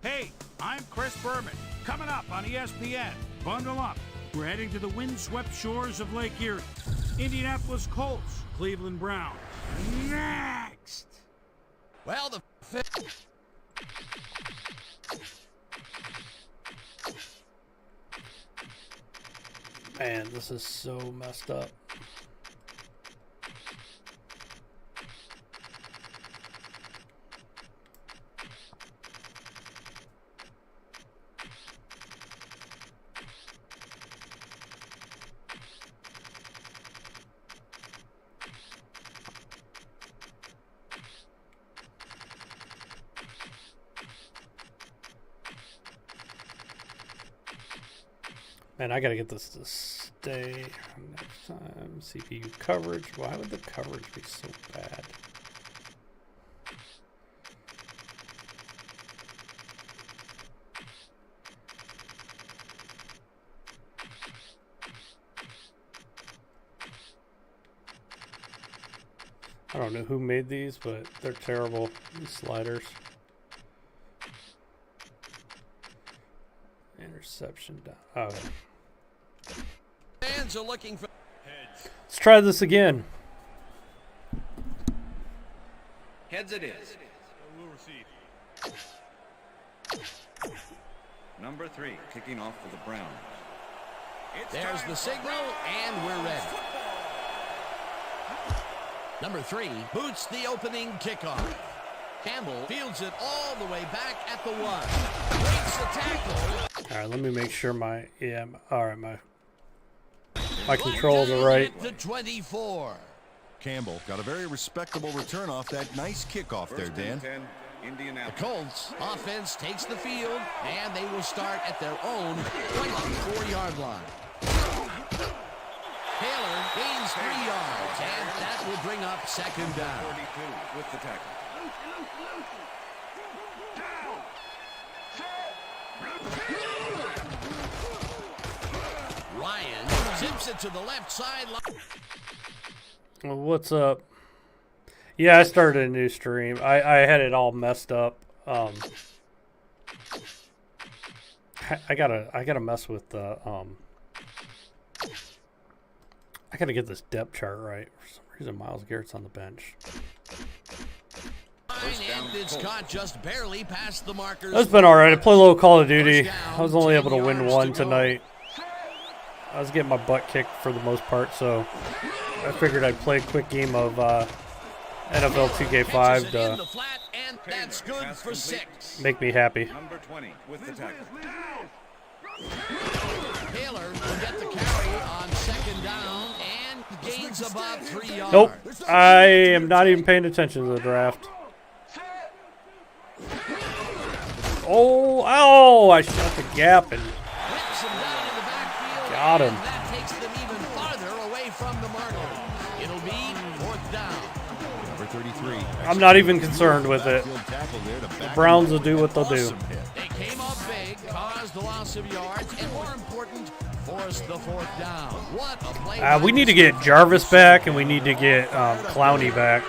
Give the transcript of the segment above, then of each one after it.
Hey, I'm Chris Berman. Coming up on ESPN. Bundle up. We're heading to the windswept shores of Lake Erie. Indianapolis Colts, Cleveland Browns. Next! Well, the Man, this is so messed up. Man, I gotta get this to stay next time. CPU coverage. Why would the coverage be so bad? I don't know who made these, but they're terrible. These sliders. Interception down. Oh. fans are looking for. Let's try this again. Heads it is. We'll receive. Number 3, kicking off for the Browns. There's the signal, and we're ready. Number 3 boots the opening kickoff. Campbell fields it all the way back at the 1. Breaks the tackle. All right, let me make sure my all right, my controls are right. The 24. Campbell got a very respectable return off that nice kickoff there, Dan. 10, The Indianapolis. Colts offense takes the field, and they will start at their own 24-yard line. Taylor gains 3 yards, and that will bring up second down. 42 with the tackle. Ryan zips it to the left sideline. Well, what's up? Yeah, I started a new stream. I had it all messed up. I gotta mess with the I gotta get this depth chart right. For some reason, Myles Garrett's on the bench. And it's caught just barely past the markers. That's been all right. I play a little Call of Duty. I was only able to win one tonight. I was getting my butt kicked for the most part, so I figured I'd play a quick game of NFL2K5 to That's good for 6. make me happy. Number 20 with the tackle. Taylor will get the carry on second down and gains about 3 yards. Nope. I am not even paying attention to the draft. Oh, I shot the gap and Whips him down in the backfield, got him. and that takes them even farther away from the marker. It'll be 4th down. Number 33. I'm not even concerned with it. The Browns will do what they'll do. They came up big, caused the loss of yards, and more important, forced the 4th down. What a play. We need to get Jarvis back, and we need to get Clowney back.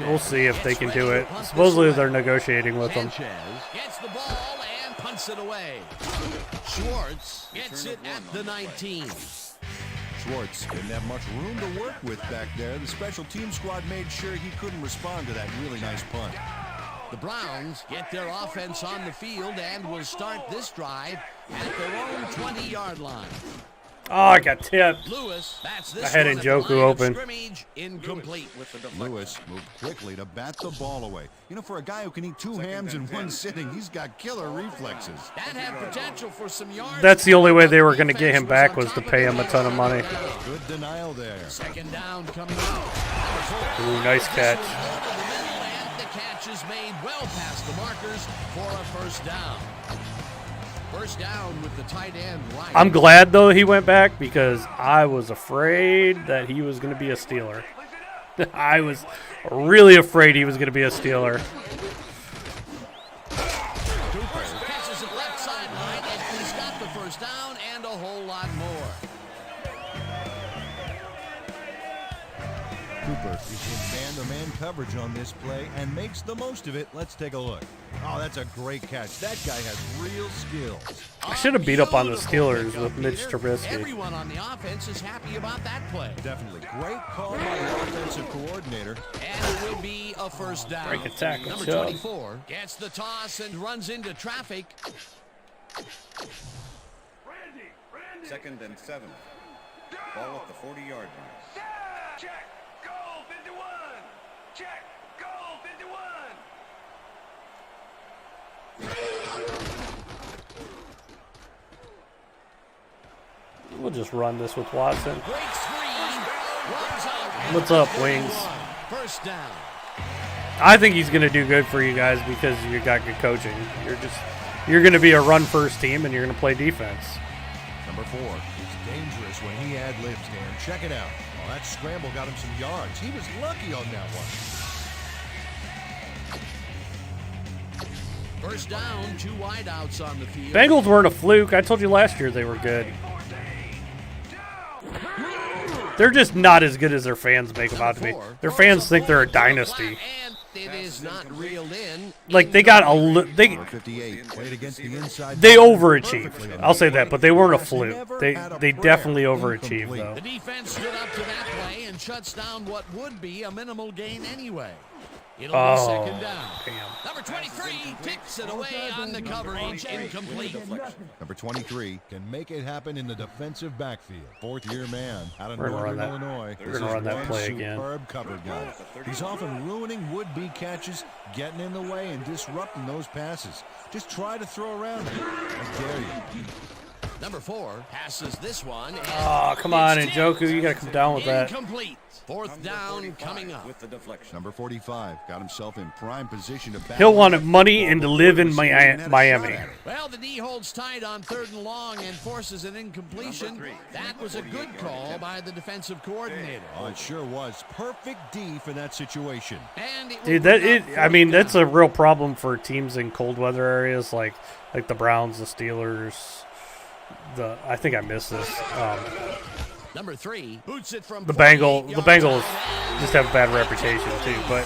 We'll see if they can do it. Supposedly they're negotiating with them. Gets the ball and punts it away. Schwartz gets it at the 19. Schwartz didn't have much room to work with back there. The special team squad made sure he couldn't respond to that really nice punt. The Browns get their offense on the field and will start this drive at their own 20-yard line. Oh, I got tipped. Lewis, that's this I had one at the Njoku line of open. scrimmage, incomplete. With the deflection. Lewis moved quickly to bat the ball away. You know, for a guy who can eat 2 hams in one sitting, he's got killer reflexes. That had potential for some yards. That's the only way they were going to get him back was to pay him a ton of money. Good denial there. Second down coming out. Ooh, nice catch. And the catch is made well past the markers for a first down. First down with the tight end, Ryan. I'm glad, though, he went back because I was afraid that he was going to be a Steeler. I was really afraid he was going to be a Steeler. Catches it left sideline, and he's got the first down and a whole lot more. Cooper is in man-to-man coverage on this play and makes the most of it. Let's take a look. Oh, that's a great catch. That guy has real skills. I should have beat up on the Steelers with Mitch Trubisky. Everyone on the offense is happy about that play. Definitely. Great call by the offensive coordinator. And it will be a first down. Break a tackle, Number Chubb. 24 gets the toss and runs into traffic. 2nd and 7. Ball at the 40-yard line. Check. Goal 51. Check. Goal 51. We'll just run this with Watson. Great screen. Runs out. What's up, Wings? First down. I think he's going to do good for you guys because you got good coaching. You're going to be a run-first team, and you're going to play defense. Number 4 is dangerous when he ad-libs, Dan. Check it out. Oh, that scramble got him some yards. He was lucky on that one. First down, 2 wideouts on the field. Bengals weren't a fluke. I told you last year they were good. They're just not as good as their fans make them out to be. Their fans think they're a dynasty. And it is not reeled in. Like they got they 58 played against the inside. they overachieved. I'll say that, but they weren't a fluke. They definitely overachieved though. The defense stood up to that play and shuts down what would be a minimal gain anyway. It'll be second down. Damn. Number 23 tips it away on the coverage, incomplete. Number 23 can make it happen in the defensive backfield. 4th-year man out of We're gonna run Northern that. Illinois. We're gonna run that play again. Superb cover guy. He's often ruining would-be catches, getting in the way and disrupting those passes. Just try to throw around him. I dare you. Number 4 passes this one. Oh, come on, Njoku, you gotta come down with that. Incomplete. 4th down coming up. With the deflection. Number 45 got himself in prime position to battle. He'll want money and to live in Miami. Well, the D holds tight on 3rd and long and forces an incompletion. That was a good call by the defensive coordinator. Oh, it sure was. Perfect D for that situation. And it Dude, that's a real problem for teams in cold weather areas like the Browns, the Steelers. I think I missed this. Number 3 boots it from The Bengals just have a bad reputation too, but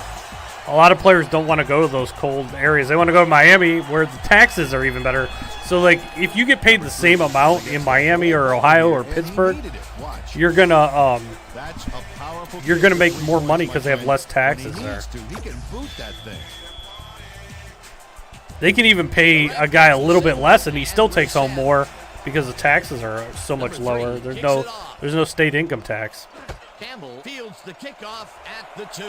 a lot of players don't want to go to those cold areas. They want to go to Miami where the taxes are even better. So like if you get paid the same amount in Miami or Ohio or Pittsburgh, you're gonna make more money because they have less taxes there. He can boot that thing. They can even pay a guy a little bit less and he still takes home more because the taxes are so much lower. There's no state income tax. Campbell fields the kickoff at the 2.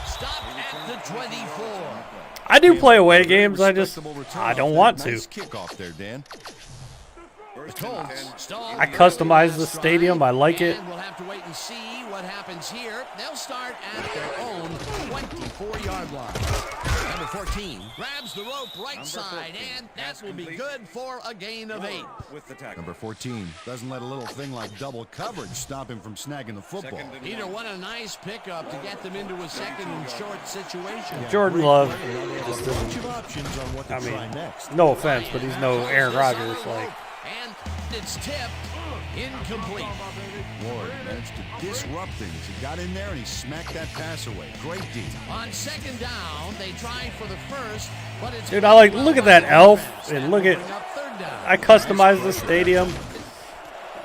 Stop at the 24. I do play away games. I don't want to. Nice kickoff there, Dan. The Colts stall. I customize the stadium. I like it. And we'll have to wait and see what happens here. They'll start at their own 24-yard line. Number 14 grabs the rope right side, and that will be good for a gain of 8. With the tackle. Number 14 doesn't let a little thing like double coverage stop him from snagging the football. Peter, what a nice pickup to get them into a 2nd and short situation. Jordan Love Just a bunch of options on what to try next. no offense, but he's no Aaron Rodgers. Like, And it's tipped incomplete. Ward managed to disrupt things. He got in there and he smacked that pass away. Great D. On 2nd down, they try for the first, but it's dude, look at that elf and look at. up 3rd down. I customized the stadium.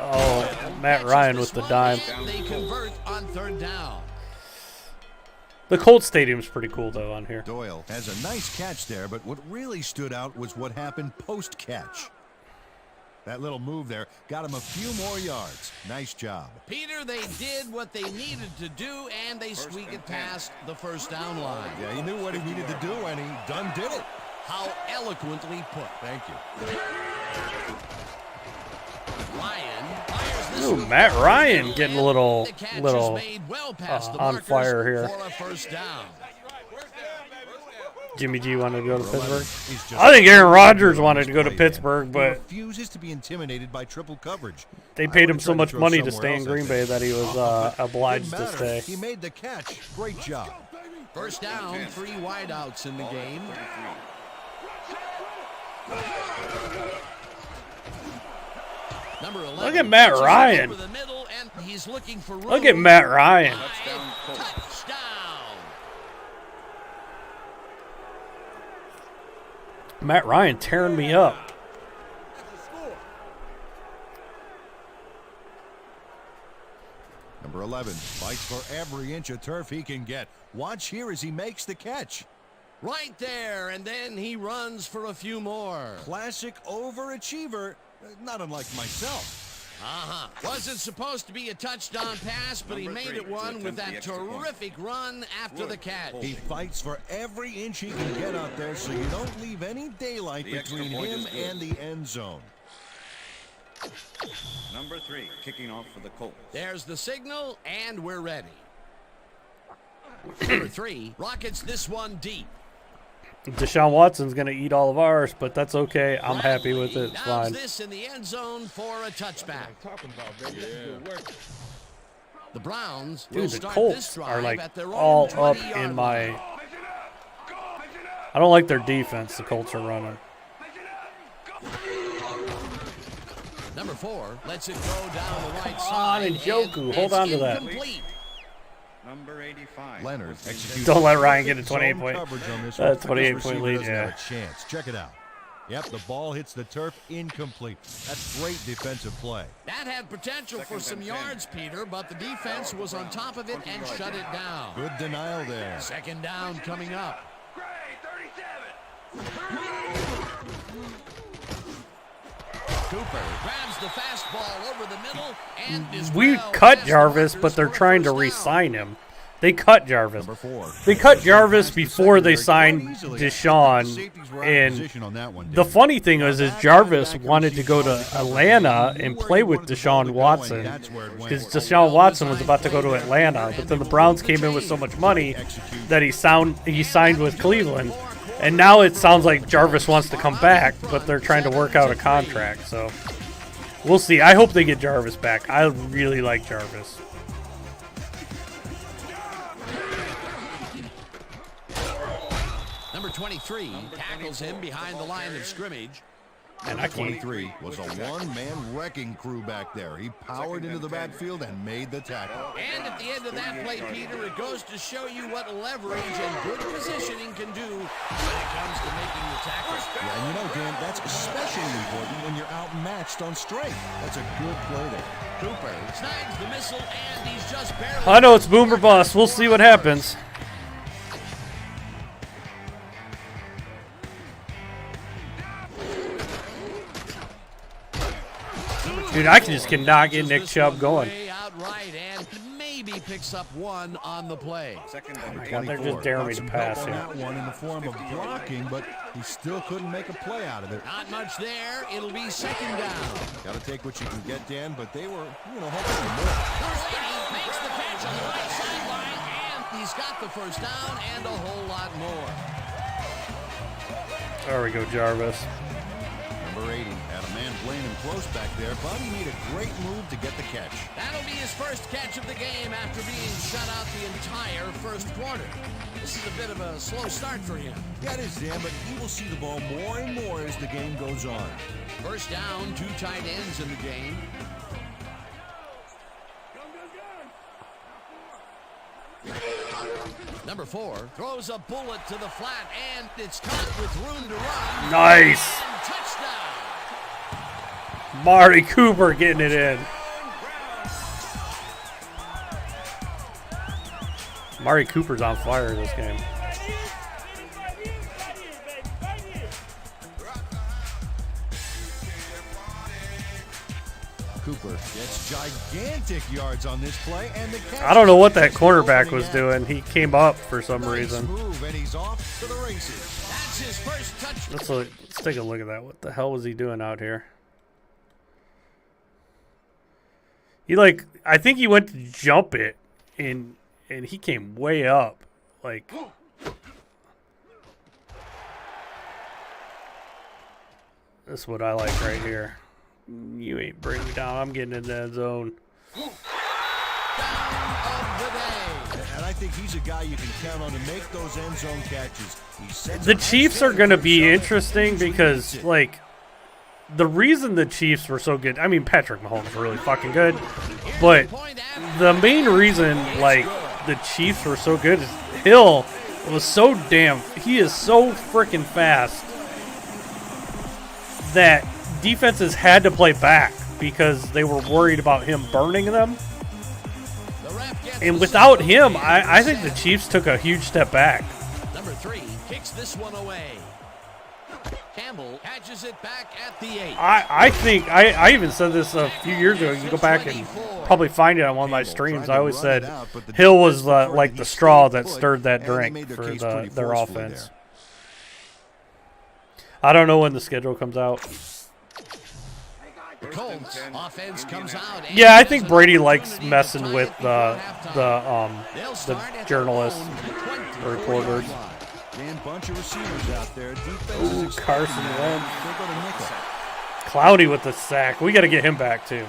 Oh, Matt Ryan with the dime. And they convert on 3rd down. The Colt Stadium's pretty cool though on here. Doyle has a nice catch there, but what really stood out was what happened post-catch. That little move there got him a few more yards. Nice job. Peter, they did what they needed to do, and they squeak it past the 1st down line. Yeah, he knew what he needed to do, and he done did it. How eloquently put. Thank you. Ryan fires this Ooh, one. Matt Ryan getting a little The catch is made well past the on markers fire here. for a 1st down. Jimmy G wanted to go to Pittsburgh. He's just I think Aaron Rodgers wanted to go to Pittsburgh, He but refuses to be intimidated by triple coverage. they I paid him would've so tried much throw money to somewhere stay in else, I Green think. Bay that he was obliged Didn't to matter. stay. He made the catch. Great job. 1st down, 3 wideouts in the game. Number 11. Look at Matt pitches Ryan. over the middle, and He's looking for room. Look at Matt Ryan. Touchdown. Matt Ryan tearing me up. Number 11 fights for every inch of turf he can get. Watch here as he makes the catch. Right there, and then he runs for a few more. Classic overachiever, not unlike myself. Wasn't supposed to be a touchdown pass, but he made it one with that terrific run after the catch. He fights for every inch he can get out there, so you don't leave any daylight between him and the end zone. Number 3, kicking off for the Colts. There's the signal, and we're ready. Number 3 rockets this one deep. Deshaun Watson's going to eat all of ours, but that's okay. I'm happy with it. It's fine. This in the end zone for a touchback. The Browns will Dude, the start Colts this drive are like at their own all up 20-yard in my... line. I don't like their defense the Colts are running. Number 4 lets it go down the right Come on, side. Njoku, and hold it's on to that. incomplete. Number 85. Leonard executes. Don't let Ryan get a 28 zone point. coverage on this That's one. 28 This point receiver lead, doesn't yeah. have a chance. Check it out. Yep, the ball hits the turf, incomplete. That's great defensive play. That had potential for some yards, Peter, but the defense was on top of it and shut it down. Good denial there. Second down coming up. Gray, 37. Cooper grabs the fastball over the middle and is We well cut past the Jarvis, markers but they're for a trying to first down. re-sign him. They cut Jarvis. Number 4. They cut Jarvis Past the before they secondary signed quite easily. Deshaun. Safeties were out of And position on that one, the Dave. funny thing is Jarvis wanted to go to Atlanta and play with Deshaun Watson because Deshaun Watson was about to go to Atlanta, but then the Browns came in with so much money that he signed with Cleveland, and now it sounds like Jarvis wants to come back, but they're trying to work out a contract. So we'll see. I hope they get Jarvis back. I really like Jarvis. Number 23 tackles him behind the line of scrimmage. And I can't. 23 was a one-man wrecking crew back there. He powered into the backfield and made the tackle. And at the end of that play, Peter, it goes to show you what leverage and good positioning can do when it comes to making the tackle. Yeah, and you know, Dan, that's especially important when you're outmatched on strength. That's a good play there. Cooper snags the missile, and he's just barely... I know it's boom or bust. We'll see what happens. Dude, I just cannot get Nick Chubb going. Outright and maybe picks up one on the play. Second and God, they're 24. just daring me Got to some pass help on here. that one in the form of blocking, but he still couldn't make a play out of it. Not much there. It'll be second down. Got to take what you can get, Dan, but they were, hoping for more. He makes the catch on the right sideline, and he's got the first down and a whole lot more. There we go, Jarvis. Number 80 had a man playing him close back there, but he made a great move to get the catch. That'll be his first catch of the game after being shut out the entire first quarter. This is a bit of a slow start for him. Yeah, it is, Dan, but he will see the ball more and more as the game goes on. First down, 2 tight ends in the game. Number 4 throws a bullet to the flat, and it's caught with room to run. Nice. And touchdown. Mari Cooper getting it in. Mari Cooper's on fire this game. Cooper gets gigantic yards on this play, and the catch. I don't know what that cornerback was doing. He came up for some Nice reason. move, and he's off to the races. That's his first touchdown. Let's take a look at that. What the hell was he doing out here? I think he went to jump it, and he came way up. This is what I like right here. You ain't bring me down. I'm getting in that zone. Down of the day. And I think he's a guy you can count on to make those end zone catches. He sets The a Chiefs are nice going to table be for himself. interesting Usually because, beats it. the reason the Chiefs were so good, I mean, Patrick Mahomes is really fucking good, but the main reason, like, the Chiefs were so good is Hill was so he is so freaking fast that defenses had to play back because they were worried about him burning them. And without him, I think the Chiefs took a huge step back. Number 3 kicks this one away. Campbell catches it back at the 8. I think I even said this a few years ago. You can go back and probably find it on one of my streams. I always said Hill was like the straw that stirred that drink for their offense. I don't know when the schedule comes out. The Colts offense comes out. Yeah, I think Brady likes messing with the journalists, the reporters. Bunch of receivers out there. Ooh, Carson Wentz. Clowney with the sack. We got to get him back too.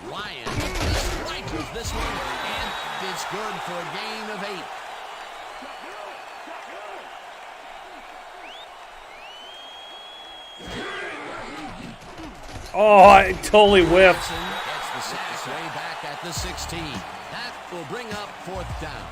Ryan strikes this one, and it's good for a gain of 8. Oh, I totally whiffed. Gets the sack way back at the 16. That will bring up 4th down.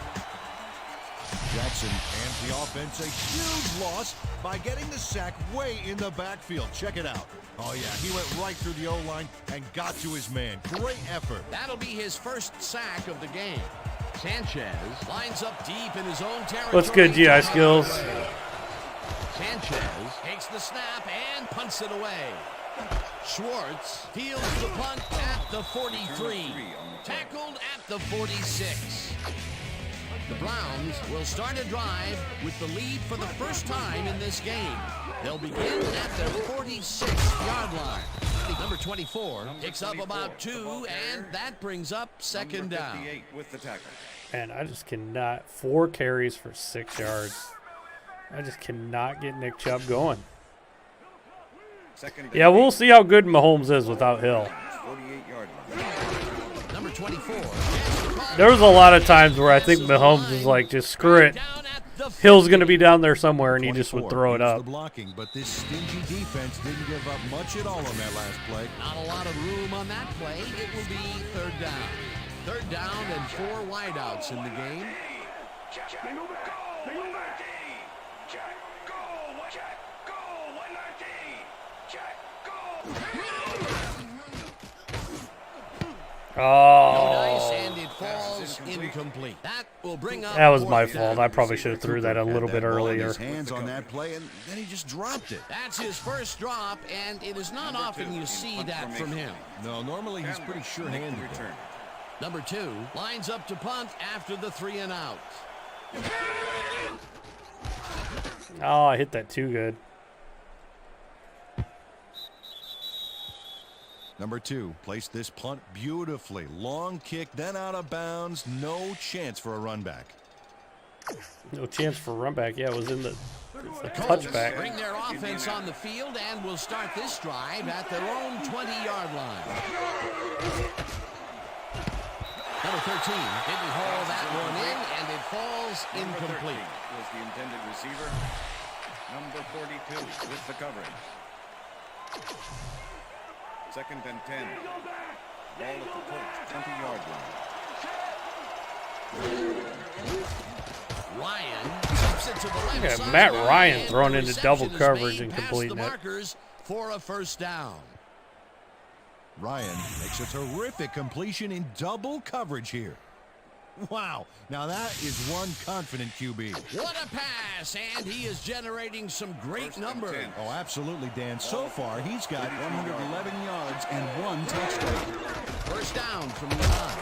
Jackson hands the offense a huge loss by getting the sack way in the backfield. Check it out. Oh, yeah, he went right through the O-line and got to his man. Great effort. That'll be his first sack of the game. Sanchez lines up deep in his own territory. What's good, GI skills? Sanchez takes the snap and punts it away. Schwartz fields the punt at the 43. Tackled at the 46. The Browns will start a drive with the lead for the first time in this game. They'll begin at their 46-yard line. Number 24 picks up about 2, and that brings up 2nd down. And I just cannot. 4 carries for 6 yards. I just cannot get Nick Chubb going. Yeah, we'll see how good Mahomes is without Hill. Number 24. There was a lot of times where I think Mahomes is like, just screw it. Hill's going to be down there somewhere, and he just would throw it up. Blocking, but this stingy defense didn't give up much at all on that last play. Not a lot of room on that play. It will be 3rd down. 3rd down and 4 wideouts in the game. Oh, And it falls incomplete. That will bring up. that was my fault. I probably should have threw that a little bit earlier. His hands on that play, and then he just dropped it. That's his first drop, and it is not often you see that from him. No, normally he's pretty sure-handed. Number 2 lines up to punt after the 3 and out. Oh, I hit that too good. Number 2 placed this punt beautifully. Long kick, then out of bounds. No chance for a run back. No chance for run back. Yeah, it was in the Colts touchback. bring their offense on the field and will start this drive at their own 20-yard line. Number 13 didn't haul that one in, and it falls incomplete. Was the intended receiver. Number 42 with the coverage. 2nd and 10. Ball at the Colts 20-yard line. Ryan keeps it to the left Yeah, side. Matt Ryan throwing The into double reception is coverage made and past completing the it. markers for a 1st down. Ryan makes a terrific completion in double coverage here. Wow, now that is one confident QB. What a pass, and he is generating some great numbers. Oh, absolutely, Dan. So far, he's got 111 yards and 1 touchdown. 1st down from the line.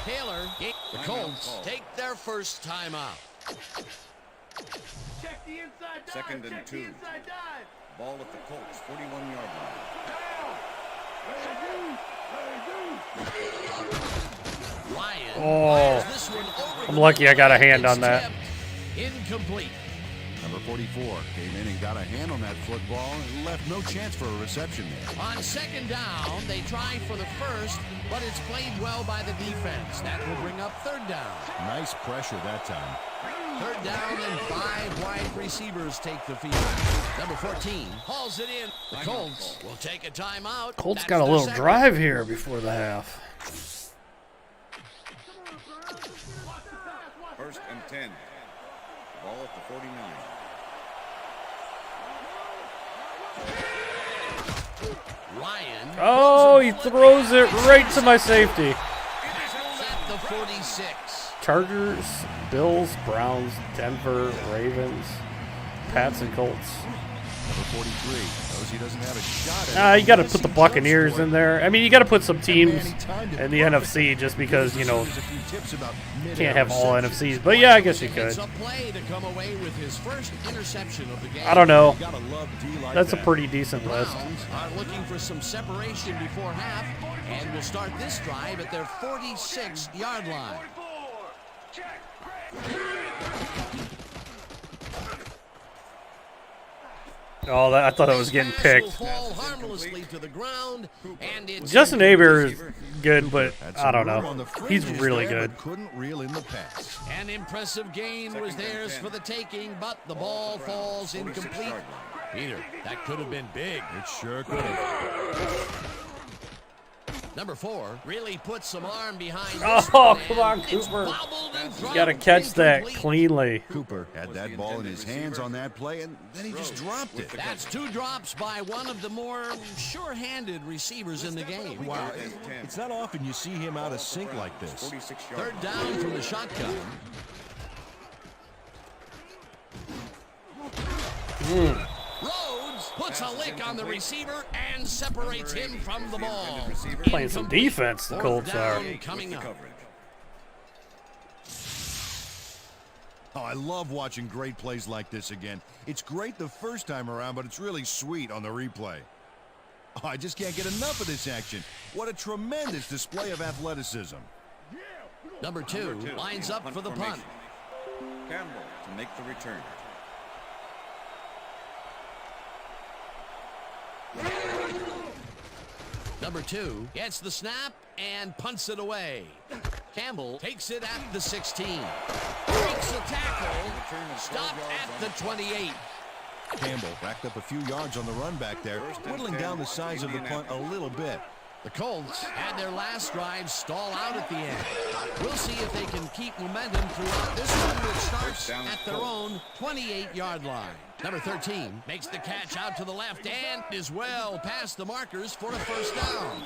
Taylor, the Colts take their first time out. Check the inside dive. 2nd and Check 2. the inside dive. Ball at the Colts 41-yard line. Ryan Oh, fires this one over I'm the lucky I got a hand middle. on that. It's tipped. Incomplete. Number 44 came in and got a hand on that football and left no chance for a reception there. On second down, they try for the first, but it's played well by the defense. That will bring up third down. Nice pressure that time. Third down and 5 wide receivers take the field. Number 14 hauls it in. The Colts will take a timeout. Colts That's got a their little second. drive here before the half. First and 10. Ball at the 49. Ryan. Oh, he throws it right to my safety. At the 46. Chargers, Bills, Browns, Denver, Ravens, Pats, and Colts. Number 43 knows he doesn't have a shot at it. You got to put the Buccaneers in there. I mean, you got to put some teams in the NFC just because, you know, can't have all NFCs. But yeah, I guess you could. It's a play to come away with his first interception of the game. I don't know. You gotta love D like That's a that. pretty decent list. Browns are looking for some separation before half and will start this drive at their 46-yard line. Oh, I thought that was getting This pass will picked. fall harmlessly to the ground, and it's Justin Aber is good, but Had I some don't room on know. the He's fringes really there, good. but couldn't reel in the pass. An impressive gain was Second and theirs 10. for the taking, but the ball falls 46 incomplete. yard Peter, that could have been big. It sure could have. Number 4 really put some arm behind Oh, this one, come on, and it's Cooper. bobbled and You dropped got to catch that incomplete. cleanly. Cooper had that ball in his hands on that play, and then he just dropped it. That's 2 drops by one of the more sure-handed receivers in the game. Wow, it's not often you see him out of sync like this. 46 yard Third down from the shotgun. Rhodes puts a lick on the receiver and separates him from the ball. Playing some Incomplete. defense, the Fourth Colts are. down coming up. coverage. Oh, I love watching great plays like this again. It's great the first time around, but it's really sweet on the replay. Oh, I just can't get enough of this action. What a tremendous display of athleticism. Number 2 lines up for the punt. Campbell to make the return. Number 2 gets the snap and punts it away. Campbell takes it at the 16. Breaks a tackle. Stopped at the 28. Campbell racked up a few yards on the run back there, whittling down the size of the punt a little bit. The Colts had their last drive stall out at the end. We'll see if they can keep momentum throughout this one, which starts at their own 28-yard line. Number 13 makes the catch out to the left and is well past the markers for a first down.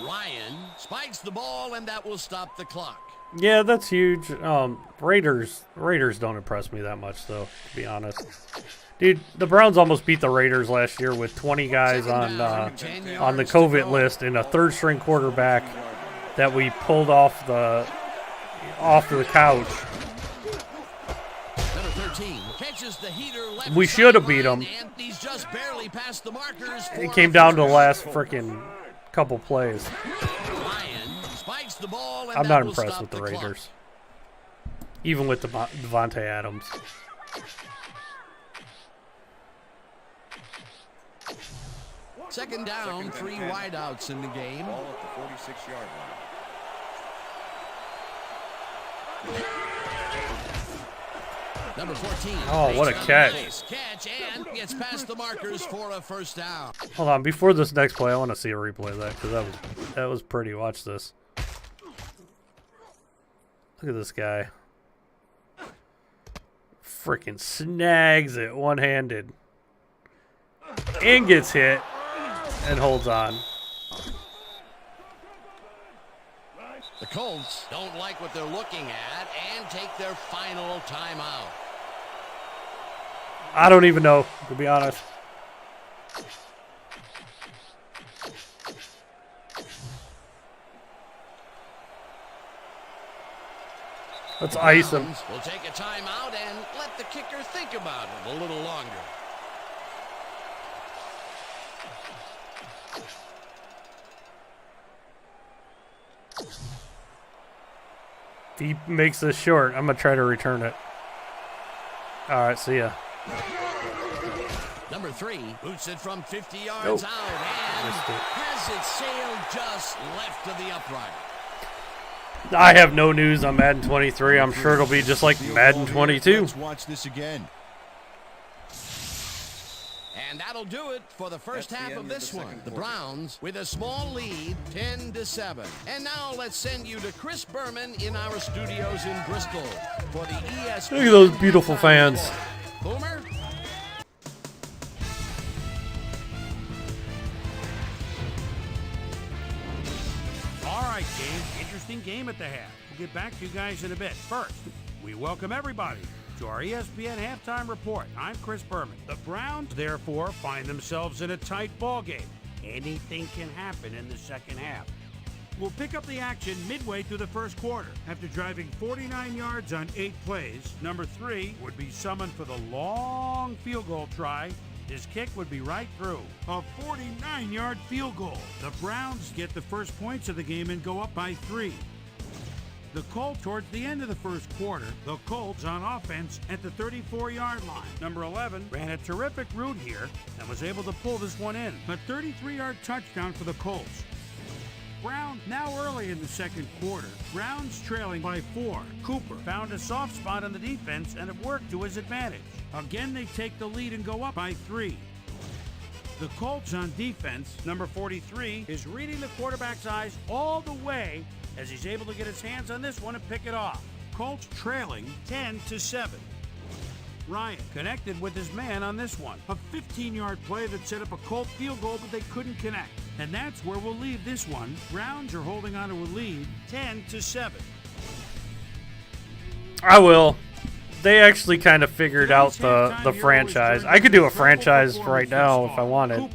Ryan spikes the ball, and that will stop the clock. Yeah, that's huge. Raiders don't impress me that much, though, to be honest. Dude, the Browns almost beat the Raiders last year with 20 guys on the COVID list and a third-string quarterback that we pulled off the couch. Number 13 catches the heater left We should have sideline, beat 'em. and he's just barely past the markers. For It came a down to the first last down. freaking couple plays. Ryan spikes the ball, and I'm that not will impressed stop with the clock. Raiders, even with Devontae Adams. Second down, 3 wideouts in the game. Ball at the 46 yard line. Number 14. Oh, what a makes catch. Nice catch and gets past the markers for a first down. Hold on, before this next play, I want to see a replay of that because that was pretty. Watch this. Look at this guy. Freaking snags it one-handed and gets hit and holds on. The Colts don't like what they're looking at and take their final timeout. I don't even know, to be honest. Let's ice him. We'll take a timeout and let the kicker think about it a little longer. If he makes this short, I'm going to try to return it. All right, see ya. Number 3 boots it from 50 yards out and has it sailed just left of the upright. I have no news on Madden 23. I'm sure it'll be just like Madden 22. Let's watch this again. And that'll do it for the first That's the half end of of this the one. second The quarter. Browns with a small lead, 10-7. And now let's send you to Chris Berman in our studios in Bristol for the ESPN. Look at those beautiful fans. Boomer? All right, game. Interesting game at the half. We'll get back to you guys in a bit. First, we welcome everybody to our ESPN Halftime Report. I'm Chris Berman. The Browns, therefore, find themselves in a tight ball game. Anything can happen in the second half. We'll pick up the action midway through the first quarter. After driving 49 yards on 8 plays, number 3 would be summoned for the long field goal try. His kick would be right through. A 49-yard field goal. The Browns get the first points of the game and go up by 3. The Colt towards the end of the first quarter. The Colts on offense at the 34-yard line. Number 11 ran a terrific route here and was able to pull this one in. A 33-yard touchdown for the Colts. Browns now early in the second quarter. Browns trailing by 4. Cooper found a soft spot on the defense and it worked to his advantage. Again, they take the lead and go up by 3. The Colts on defense, number 43, is reading the quarterback's eyes all the way as he's able to get his hands on this one and pick it off. Colts trailing 10-7. Ryan connected with his man on this one. A 15-yard play that set up a Colt field goal, but they couldn't connect. And that's where we'll leave this one. Browns are holding on to a lead 10-7. I will. They actually kind of figured out the franchise. I could do a franchise right now if I wanted,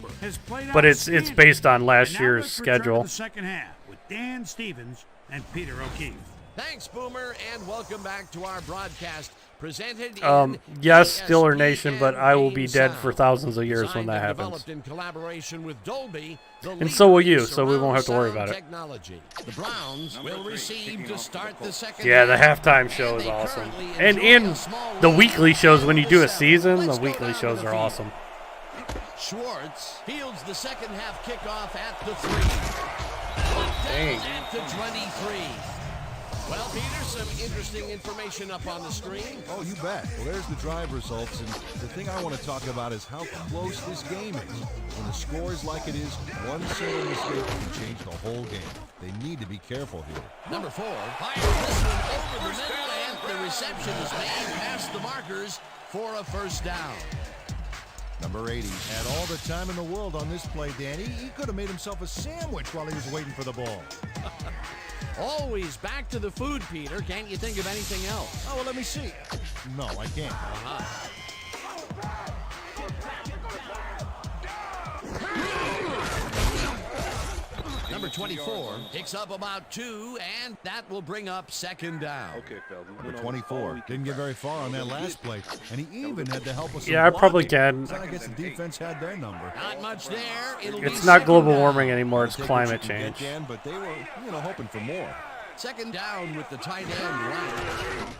but it's based on last year's schedule. The second half with Dan Stevens and Peter O'Keefe. Thanks, Boomer, and welcome back to our broadcast presented Yes, in Steeler Nation, but I will be ESPN dead for sound. thousands of years when Designed that and happens. developed in collaboration with Dolby, the And so will you, leader in so we won't have to worry surround about it. Technology. The Browns Number will 3, receive kicking to off start the the second Yeah, the half. halftime show And is they awesome. currently And enjoy in a small the lead, weekly shows, when you do a 10-7. season, the Let's go weekly down shows to the are field. awesome. Schwartz fields the second half kickoff at the 3. Dang. At the 23. Well, Peter, some interesting information up on the screen. Oh, you bet. Well, there's the drive results, and the thing I want to talk about is how close this game is. When the score is like it is, one single mistake can change the whole game. They need to be careful here. Number 4 fires this one over the middle, and the reception is made past the markers for a first down. Number 80 had all the time in the world on this play, Danny. He could have made himself a sandwich while he was waiting for the ball. Always back to the food, Peter. Can't you think of anything else? Oh, well, let me see. No, I can't. Number 24 picks up about 2, and that will bring up second down. Okay, Phil. Number 24 didn't get very far on that last play, and he even had to help us. Yeah, I probably can. I guess the defense had their number. Not much there. It'll It's be not second global down. warming anymore, it's Take what climate you can change. get, Dan, but they were, hoping for more. Second down with the tight end line.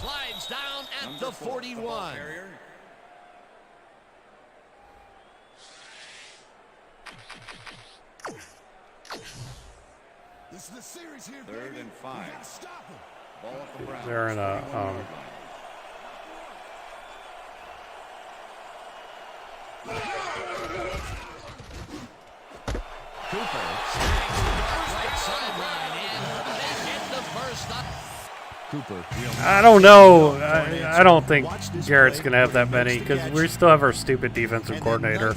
Slides down at the 41. This is the series here, 3rd and 5. Stop him. Ball at the Browns. They're in a 31-yard line. Cooper snags the right sideline, and they get the first up. Cooper. I don't know. I don't think Garrett's going to have that many because we still have our stupid defensive coordinator.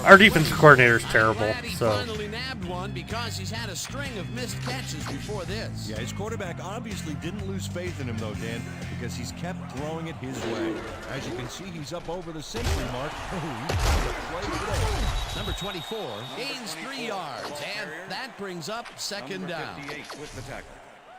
Our defensive coordinator is terrible. Glad he So finally nabbed one because he's had a string of missed catches before this. Yeah, his quarterback obviously didn't lose faith in him, though, Dan, because he's kept throwing it his way. As you can see, he's up over the century mark. Oh, he's got a play today. Number 24 gains 3 yards, and that brings up second Number down. 58 with the tackle.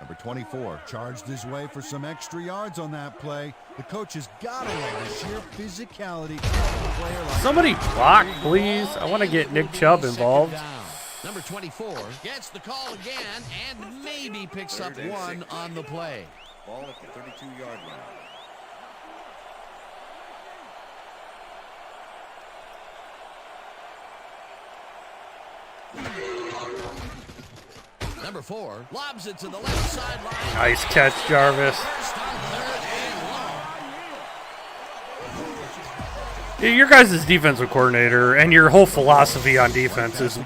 Number 24 charged his way for some extra yards on that play. The coach has got to love the sheer physicality of a player like somebody block, please. I want to get Nick Chubb involved. Second down. Number 24 gets the call again and maybe picks up 1 on the play. Ball at the 32-yard line. Number 4 lobs it to the left sideline. Nice catch, Jarvis. First on third and long. Your guys' defensive coordinator and your whole philosophy on defense is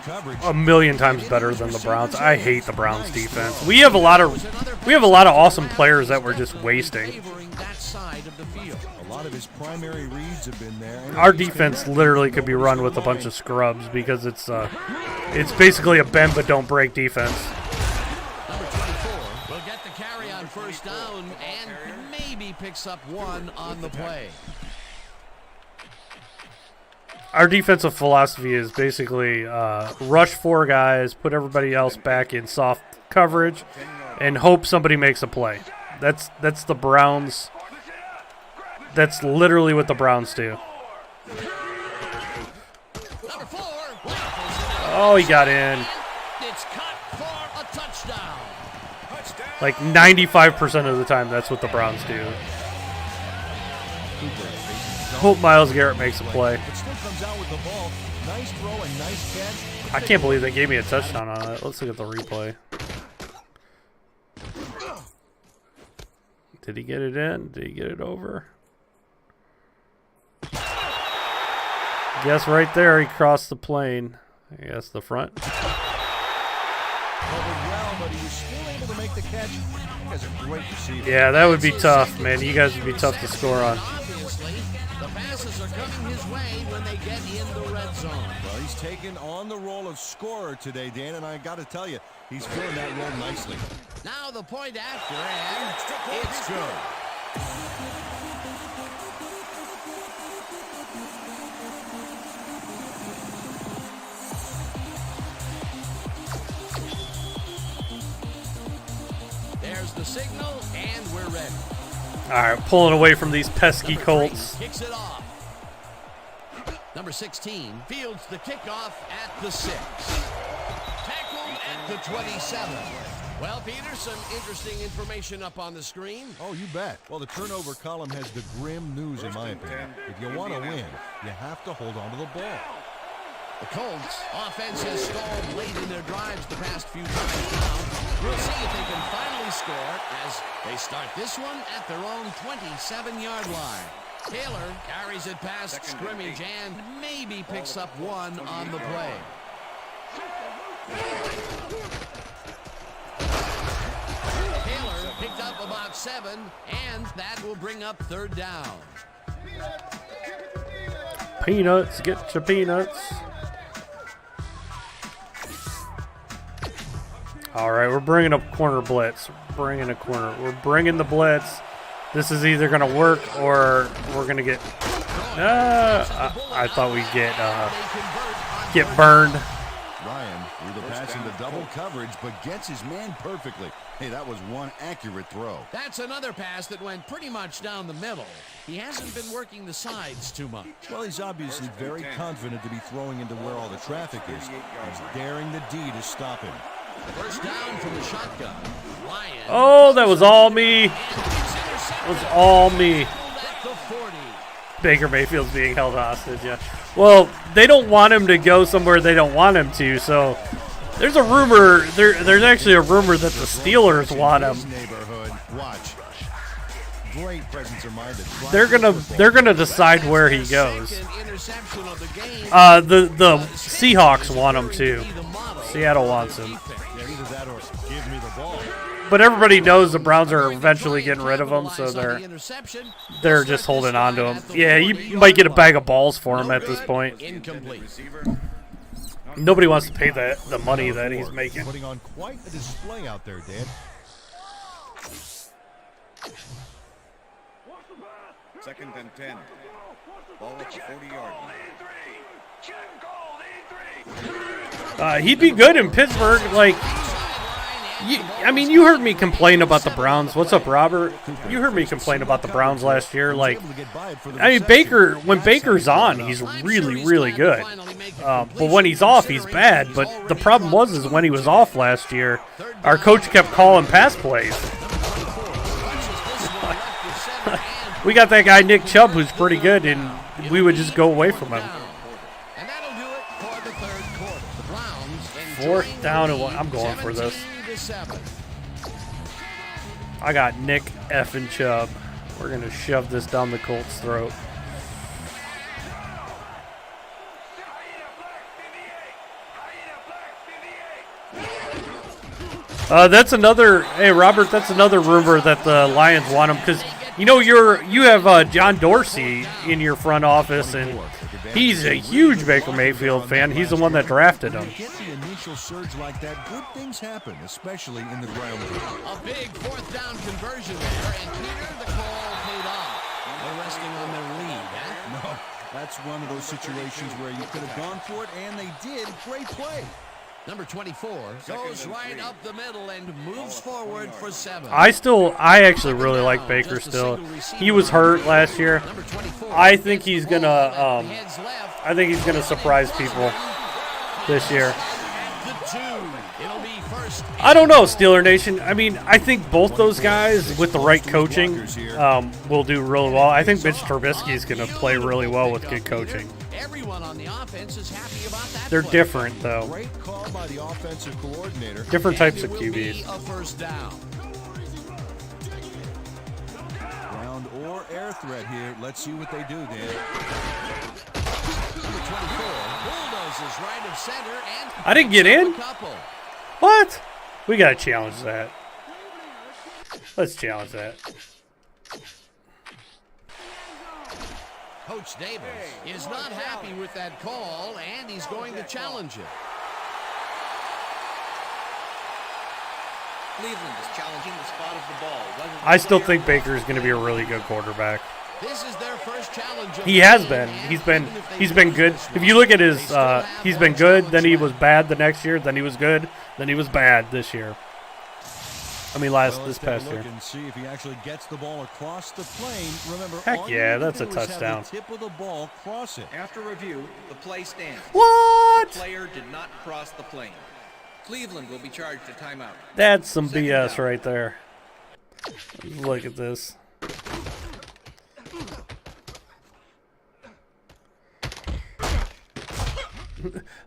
a million times better than the Browns. I hate the Browns defense. We have a lot of awesome players that we're just wasting. Favoring that side of the field. A lot of his primary reads have been there. and Our defense literally could be run with a bunch of scrubs because it's basically a bend but don't break defense. Number 24 will get the carry on first down and maybe picks up one on the play. Our defensive philosophy is basically rush 4 guys, put everybody else back in soft coverage, and hope somebody makes a play. That's the Browns. That's literally what the Browns do. Number 4. Oh, he got in. It's caught for a touchdown. Like 95% of the time, that's what the Browns do. Hope Myles Garrett makes a play. But still comes out with the ball. Nice throw and nice catch. I can't believe they gave me a touchdown on it. Let's look at the replay. Did he get it in? Did he get it over? Guess right there he crossed the plane. I guess the front. Covered well, but he was still able to make the catch. You guys are great receivers. Yeah, that would be tough, man. You guys would be tough to score on. Obviously, the passes are coming his way when they get in the red zone. Well, he's taken on the role of scorer today, Dan, and I got to tell you, he's filling that role nicely. Now the point after, and it's good. There's the signal, and we're ready. All right, pulling away from these pesky Colts. Kicks it off. Number 16 fields the kickoff at the 6. Tackled at the 27. Well, Peter, some interesting information up on the screen. Oh, you bet. Well, the turnover column has the grim news, in my opinion. If you want to win, you have to hold on to the ball. The Colts offense has stalled late in their drives the past few times now. We'll see if they can finally score as they start this one at their own 27-yard line. Taylor carries it past scrimmage and maybe picks up one on the play. Taylor picked up about 7, and that will bring up third down. Peanuts, get your peanuts. All right, we're bringing up corner blitz. We're bringing the blitz. This is either going to work or we're going to get... I thought we'd get burned. Ryan threw the pass into double coverage, but gets his man perfectly. Hey, that was one accurate throw. That's another pass that went pretty much down the middle. He hasn't been working the sides too much. Well, he's obviously very confident to be throwing into where all the traffic is. He's daring the D to stop him. First down from the shotgun. Ryan. Oh, that was all me. That was all me. At the 40. Baker Mayfield's being held hostage, yeah. Well, they don't want him to go somewhere they don't want him to, so there's a rumor, there's actually a rumor that the Steelers want him. Neighborhood. Watch. Great presence of mind. They're gonna decide where he goes. Second interception of the game. The Seahawks want him too. Seattle wants him. Yeah, either that or give me the ball. But everybody knows the Browns are eventually getting rid of him, so they're just holding on to him. Yeah, you might get a bag of balls for him at this point. Incomplete. Nobody wants to pay the money that he's making. Putting on quite a display out there, Dan. Second and 10. Ball at the 40-yard line. He'd be good in Pittsburgh. Like, you heard me complain about the Browns. What's up, Robert? You heard me complain about the Browns last year. Like, I mean, when Baker's on, he's really, really good. But when he's off, he's bad. But the problem was when he was off last year, our coach kept calling pass plays. we got that guy Nick Chubb who's pretty good, and we would just go away from him. And that'll do it for the third quarter. The Browns 4th down and 1. I'm going for this. 17-7. I got Nick effing Chubb. We're going to shove this down the Colts' throat. That's another. Hey, Robert, that's another rumor that the Lions want him because you know you have John Dorsey in your front office, and he's a huge Baker Mayfield fan. He's the one that drafted him. Get the initial surge like that, good things happen, especially in the ground game. A big 4th down conversion there, and Peter, the call paid off. They're resting on their lead, huh? No, that's one of those situations where you could have gone for it, and they did. Great play. Number 24 goes right up the middle and moves forward for 7. I actually really like Baker still. He was hurt last year. I think he's gonna surprise people this year. I don't know, Steeler Nation. I mean, I think both those guys with the right coaching will do really well. I think Mitch Trubisky is going to play really well with good coaching. Everyone on the offense is happy about that. They're different, though. Great call by the offensive coordinator. Different types of QBs. A first down. Ground or air threat here. Let's see what they do, Dan. Number 24 bulldozes right of center and I didn't get in? a couple. What? We got to challenge that. Let's challenge that. Coach Davis is not happy with that call, and he's going to challenge it. Cleveland is challenging the spot of the ball. I still think Baker is going to be a really good quarterback. This is their first challenge. He has been. He's been good. If you look at his, he's been good. Then he was bad the next year. Then he was good. Then he was bad this year. I mean, this past year. And see if he actually gets the ball across the plane. Remember, Heck yeah, that's a touchdown. the tip of the ball cross it. After review, the play stands. What? The player did not cross the plane. Cleveland will be charged a timeout. That's some Second BS down. right there. Look at this.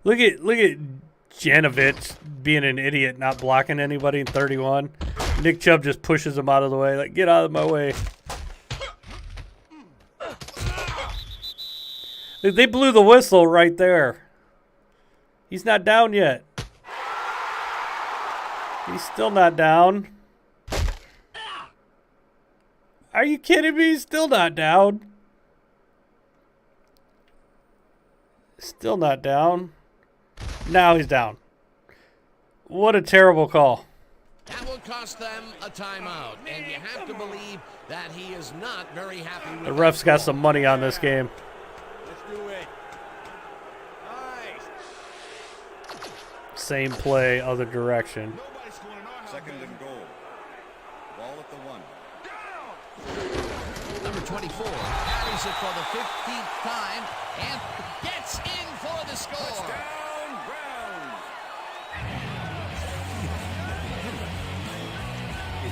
Look at Janovich being an idiot, not blocking anybody in 31. Nick Chubb just pushes him out of the way. Like, get out of my way. They blew the whistle right there. He's not down yet. He's still not down. Are you kidding me? He's still not down. Still not down. Now he's down. What a terrible call. That will cost them a timeout, and you have to believe that he is not very happy with The ref's got some money on this game. Let's do it. Nice. Same play, other direction. Nobody's scoring on our Second and goal. Ball at the 1. Number 24 carries it for the 15th time and gets in for the score. Down Browns.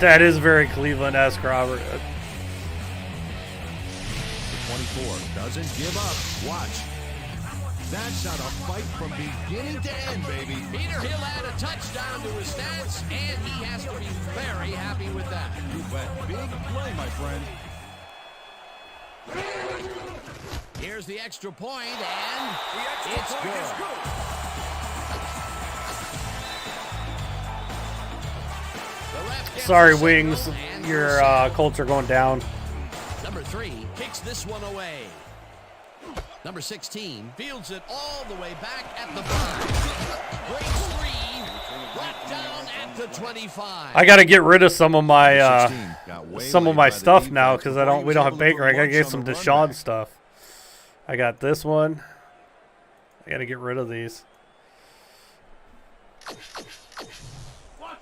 That is very Cleveland-esque, Robert. 24 doesn't give up. Watch. That's not a fight from beginning to end, baby. Peter, he'll add a touchdown to his stats, and he has to be very happy with that. You bet. Big play, my friend. Here's the extra point, and it's good. The ref gets Sorry, the signal, Wings. and Your we're set. Colts are going down. Number 3 kicks this one away. Number 16 fields it all the way back at the 5. Breaks 3, brought down at the 25. I got to get rid of some of my 16 got way some of laid my by the stuff defense now because before he we was don't able have to Baker. put I got to lunch get on some the run Deshaun back. stuff. I got this one. I got to get rid of these.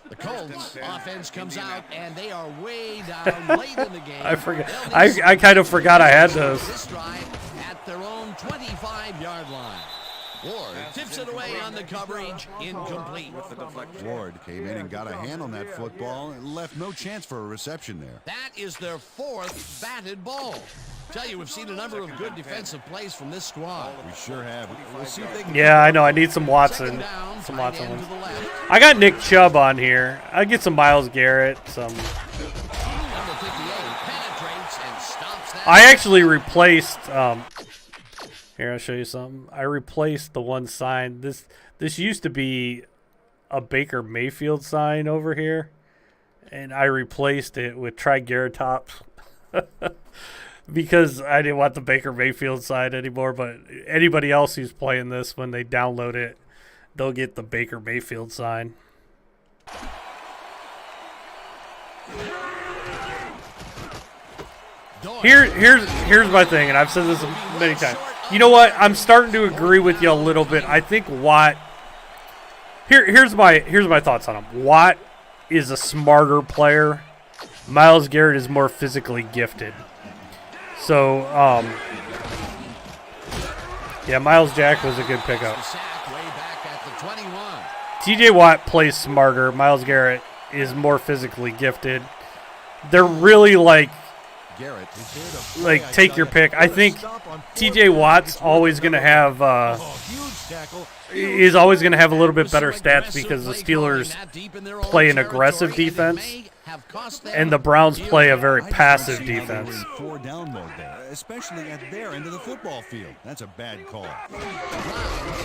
The Colts offense comes out, and they are way down late in the game. I forgot. They'll need I kind of forgot I had those. this drive at their own 25-yard line. Ward tips it away on the coverage, incomplete. With the deflection. Ward came in and got a hand on that football and left no chance for a reception there. That is their 4th batted ball. Tell you, we've seen a number of good defensive plays from this squad. We sure have. We'll see if they can. Yeah, I know. I need some Watson. Some Watson ones. I got Nick Chubb on here. I get some Myles Garrett. Some. I actually replaced. Here, I'll show you something. I replaced the one sign. This used to be a Baker Mayfield sign over here, and I replaced it with Triceratops because I didn't want the Baker Mayfield sign anymore. But anybody else who's playing this, when they download it, they'll get the Baker Mayfield sign. Here's my thing, and I've said this many times. You know what? I'm starting to agree with you a little bit. I think Watt. Here's my thoughts on him. Watt is a smarter player. Myles Garrett is more physically gifted. So, yeah, Miles Jack was a good pickup. T.J. Watt plays smarter. Myles Garrett is more physically gifted. They're really like take your pick. I think T.J. Watt's always going to have is always going to have a little bit better stats because the Steelers play an aggressive defense and the Browns play a very passive defense. 4-down mode there, especially at their end of the football field. That's a bad call.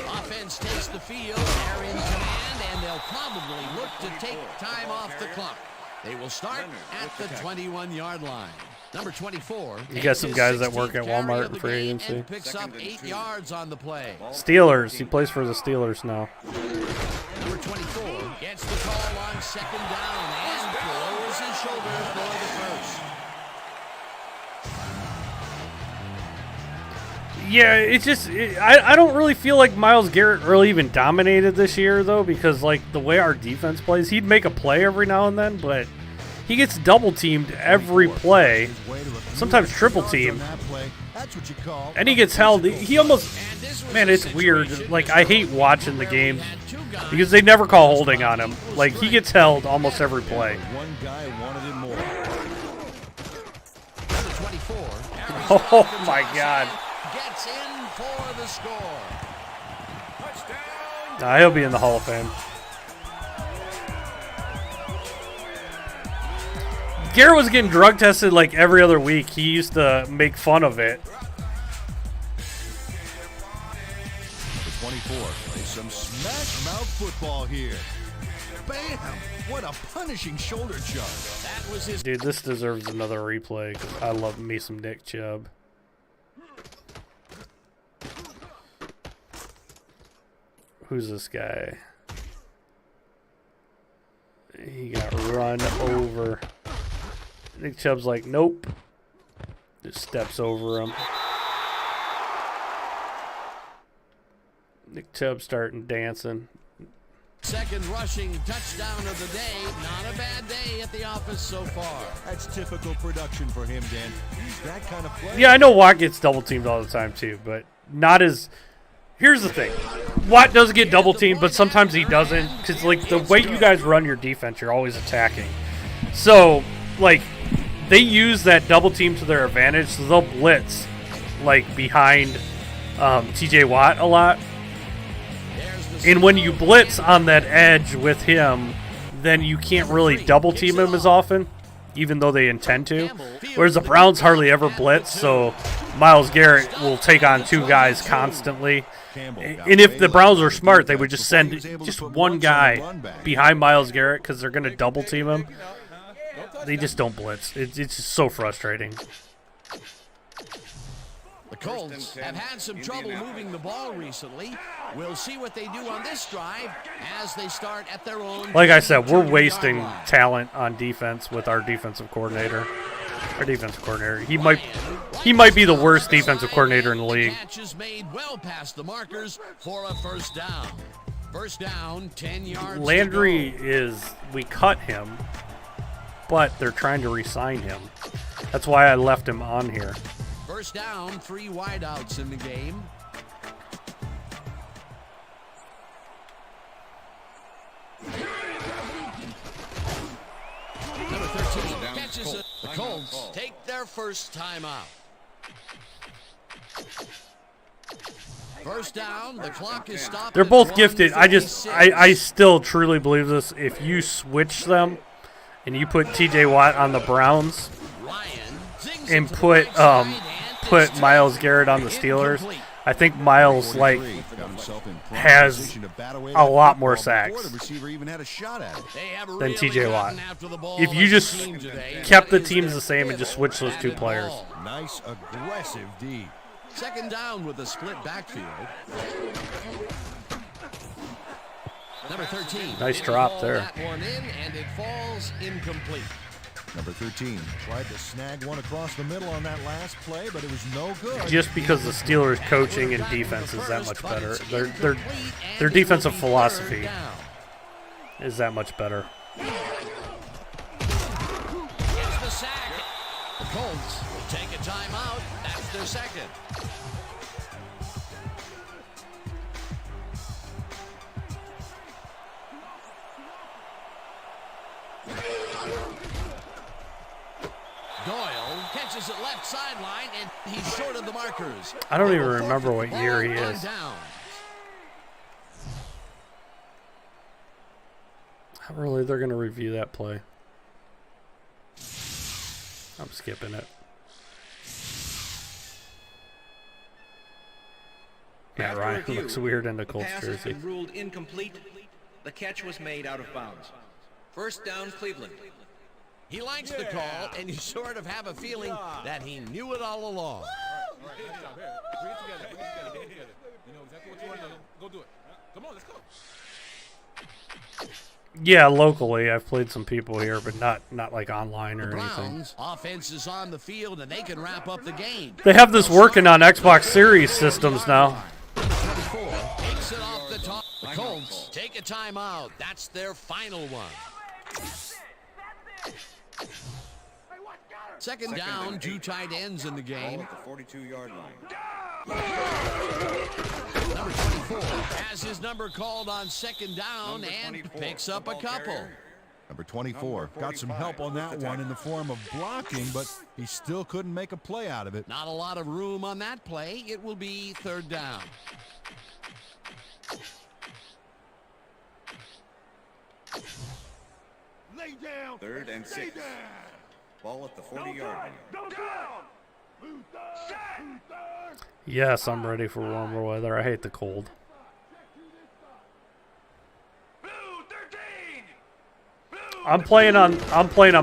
Offense takes the field. They're in command, and they'll probably look to take time off the clock. They will start at the 21-yard line. Number 24. You got some guys that work at Walmart in free agency. Picks up 8 yards on the play. Steelers. He plays for the Steelers now. Number 24 gets the call on 2nd down and throws his shoulder for the first. Yeah, it's just I don't really feel like Myles Garrett really even dominated this year though, because like the way our defense plays, he'd make a play every now and then, but he gets double teamed every play, sometimes triple teamed, and he gets held. He almost, man, it's weird. Like, I hate watching the games because they never call holding on him. Like, he gets held almost every play. One guy wanted it more. Oh my God! Gets in for the score. Nah, he'll be in the Hall of Fame. Garrett was getting drug tested like every other week. He used to make fun of it. The 24 plays some smash mouth football here. Bam! What a punishing shoulder chub. That was his. Dude, this deserves another replay because I love me some Nick Chubb. Who's this guy? He got run over. Nick Chubb's like, nope. Just steps over him. Nick Chubb starting dancing. Second rushing touchdown of the day. Not a bad day at the office so far. That's typical production for him, Dan. He's that kind of player. Yeah, I know Watt gets double teamed all the time too, but not as. Here's the thing. Watt does get double teamed, but sometimes he doesn't. Because, like, the way you guys run your defense, you're always attacking. So, like, they use that double team to their advantage, so they'll blitz, like, behind T.J. Watt a lot. And when you blitz on that edge with him, then you can't really double team him as often, even though they intend to. Whereas the Browns hardly ever blitz, so Myles Garrett will take on two guys constantly. And if the Browns are smart, they would just send just one guy behind Myles Garrett because they're going to double team him. They just don't blitz. It's just so frustrating. The Colts have had some trouble moving the ball recently. We'll see what they do on this drive as they start at their own. Like I said, we're wasting talent on defense with our defensive coordinator. Our defensive coordinator. He might be the worst defensive coordinator in the league. Catch is made well past the markers for a first down. First down, 10 yards. Landry we cut him, but they're trying to re-sign him. That's why I left him on here. First down, 3 wideouts in the game. Number 13 Down, catches Colt. it. The Timeout Colts call. take their first timeout. First down, the clock is stopped. They're at both gifted. I 1:56. still truly believe this. If you switch them and you put TJ Watt on the Browns Ryan zings and it to the put right side, and put it's Myles tipped. Garrett on the Steelers, Incomplete. I think Myles like 43 got himself in prime has position to bat away a that lot more football before sacks the receiver even had a shot at it. They have than really TJ Watt. gotten after the ball If you as a just team today. kept the That is teams their the same and just fifth switched those two batted players. ball. Nice aggressive D. Second down with a split backfield. Number 13. Nice didn't drop haul there. That one in, and it falls incomplete. Number 13 tried to snag one across the middle on that last play, but it was no good. Just because the Steelers' coaching and defense is that much better. Their defensive philosophy is that much better. Gets the sack. The Colts will take a timeout. That's their second. Doyle catches it left sideline, and he's short of the markers. I don't They even will remember forfeit what the year he ball on is. downs. Really, they're going to review that play. I'm skipping it. Matt After Ryan review, looks weird in the the Colts pass has jersey. been ruled incomplete. The catch was made out of bounds. First down, Cleveland. He likes the call, and you sort of have a feeling that he knew it all along. Yeah, locally, I've played some people here, but not like online The or anything. Browns offense is on the field, and they can wrap up the game. They have this working on Xbox Series systems now. 24 takes it off the top. The Colts take a timeout. That's their final one. Second down, and 2 8. tight ends in the Ball game. at the 42-yard line. Number 24 has his number called on second down Number and 24, picks up a football couple. carrier. Number 24 got some help on that one in the form of blocking, but he still couldn't make a play out of it. Not a lot of room on that play. It will be third down. Lay down. Third and 6. Ball at the 40-yard line. Go down. Luther. Yes, I'm ready for warmer weather. I hate the cold. Blue 13. I'm playing on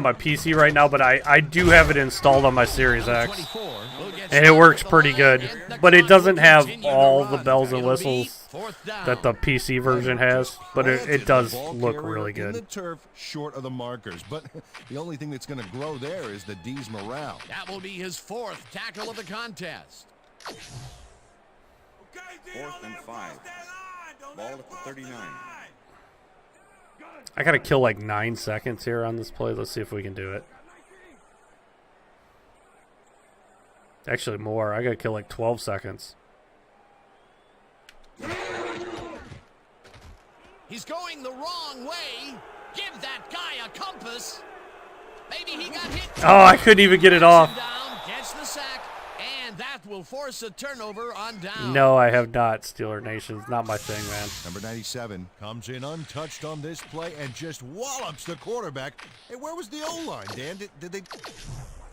my PC right now, but I do have it installed on my Series X. 24 will get And it started works at the pretty line, good, and the but it clock doesn't will have continue to all the run. bells and It'll be whistles fourth down. that the PC version has, but it does look really In the good. turf, short of the markers, but the only thing that's going to grow there is the D's morale. That will be his fourth tackle of the contest. Fourth and 5. Ball at the 39. I gotta kill like 9 seconds here on this play. Let's see if we can do it. Actually more. I gotta kill like 12 seconds. He's going the wrong way. Give that guy a compass. Maybe he got hit. Oh, I couldn't even get it off. Down, gets the sack, and that will force a turnover on down. No, I have not. Steeler Nation. It's not my thing, man. Number 97 comes in untouched on this play and just wallops the quarterback. Hey, where was the O-line, Dan? Did they...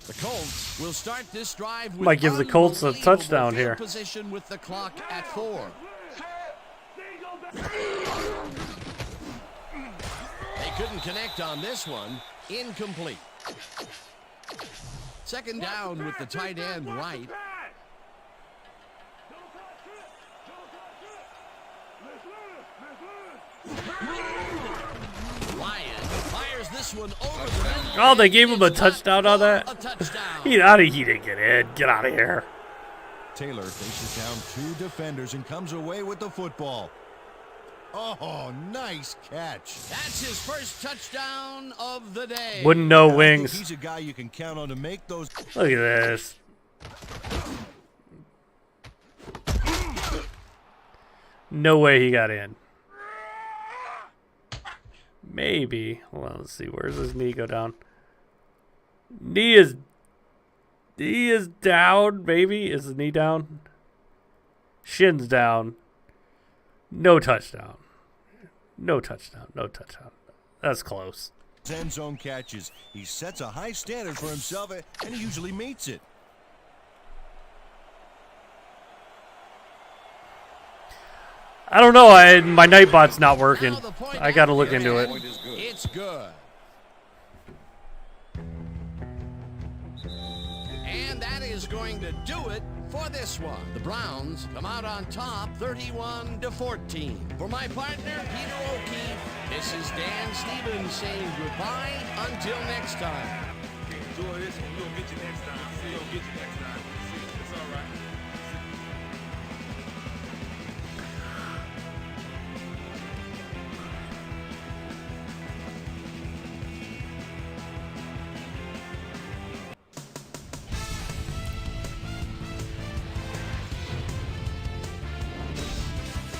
The Colts will start this drive with Might give the Colts a unbelievable touchdown field here. Position with the clock at 4. They couldn't connect on this one. Incomplete. Second down with the tight end right. Ryan fires this one over the middle. Oh, they gave him a touchdown on that? A touchdown. He didn't get in. Get out of here. Taylor faces down 2 defenders and comes away with the football. Oh, nice catch. That's his first touchdown of the day. Wouldn't know I think wings. he's a guy you can count on to make those. Look at this. No way he got in. Maybe. Well, let's see. Where's his knee go down? Knee is down, baby. Is the knee down? Shin's down. No touchdown. No touchdown. No touchdown. That's close. End zone catches. He sets a high standard for himself, and he usually meets it. I don't know. My Nightbot's not working. I got to look into it. Point is good. It's good. And that is going to do it for this one. The Browns come out on top 31-14. For my partner, Peter O'Keefe, this is Dan Stevens saying goodbye until next time. Enjoy this one. We'll get you next time. We'll get you next time. It's all right.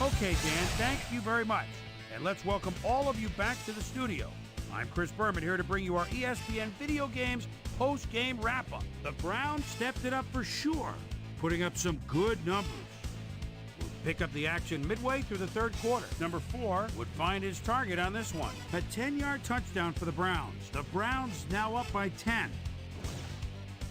Okay, Dan, thank you very much. And let's welcome all of you back to the studio. I'm Chris Berman here to bring you our ESPN Video Games post-game wrap-up. The Browns stepped it up for sure, putting up some good numbers. We'll pick up the action midway through the third quarter. Number 4 would find his target on this one. A 10-yard touchdown for the Browns. The Browns now up by 10.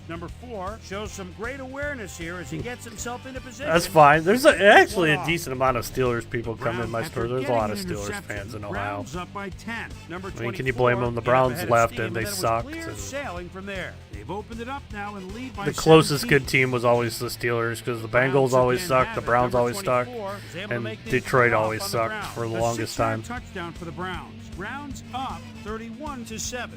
Number 4 shows some great awareness here as he gets himself into position. That's fine. There's actually a decent amount of Steelers people come in my store. There's a lot of Steelers fans in Ohio. Browns up by 10. Number I mean, can you blame them? The Browns left and they sucked. Sailing from there. They've opened it up now and lead by The closest 17. good team was always the Steelers because the Bengals always sucked, the Browns always sucked, and Detroit always sucked for the longest time. Touchdown for the Browns. Browns up 31-7.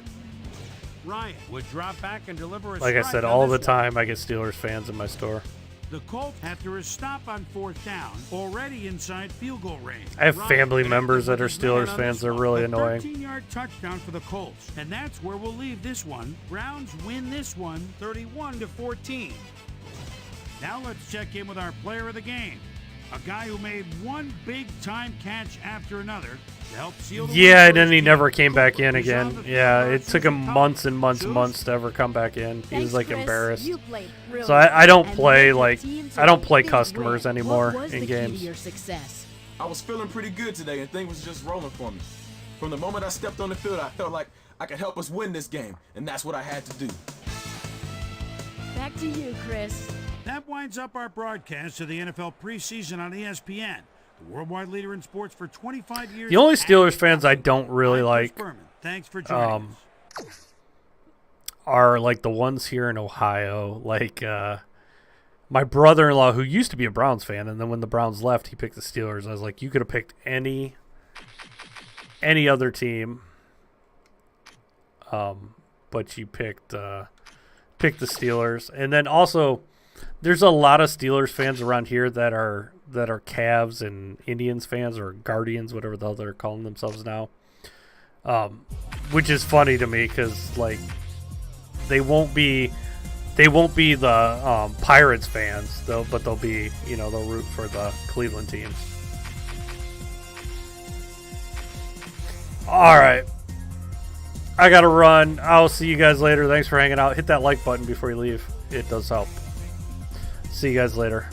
Ryan would drop back and deliver a Like I strike said, on all this the one. time I get Steelers fans in my store. The Colt, after his stop on 4th down, already inside field goal range. I have Ryan family connected members that are with his man Steelers on fans. this They're one. really A annoying. 13-yard touchdown for the Colts, and that's where we'll leave this one. Browns win this one, 31-14. Now let's check in with our player of the game, a guy who made one big-time catch after another to help seal the win Yeah, for and then his he team. never came back Colt in was on again. the field Yeah, it last took him season. months and months and Juice? months to ever come back in. He Thanks, was like Chris. embarrassed. You played brilliant. So I don't And play led your like team to I don't a play big customers win. anymore What was in the key to games. your success? I was feeling pretty good today, and things was just rolling for me. From the moment I stepped on the field, I felt like I could help us win this game, and that's what I had to do. Back to you, Chris. That winds up our broadcast of the NFL preseason on ESPN, the worldwide leader in sports for 25 years. The only and Steelers fans I don't really I'm Chris like Berman. Thanks for joining us. are like the ones here in Ohio. Like my brother-in-law, who used to be a Browns fan, and then when the Browns left, he picked the Steelers. I was like, you could have picked any other team, but you picked the Steelers. And then also, there's a lot of Steelers fans around here that are Cavs and Indians fans, or Guardians, whatever the hell they're calling themselves now. Which is funny to me because like they won't be the Pirates fans though, but they'll be, they'll root for the Cleveland teams. All right, I gotta run. I'll see you guys later. Thanks for hanging out. Hit that like button before you leave. It does help. See you guys later.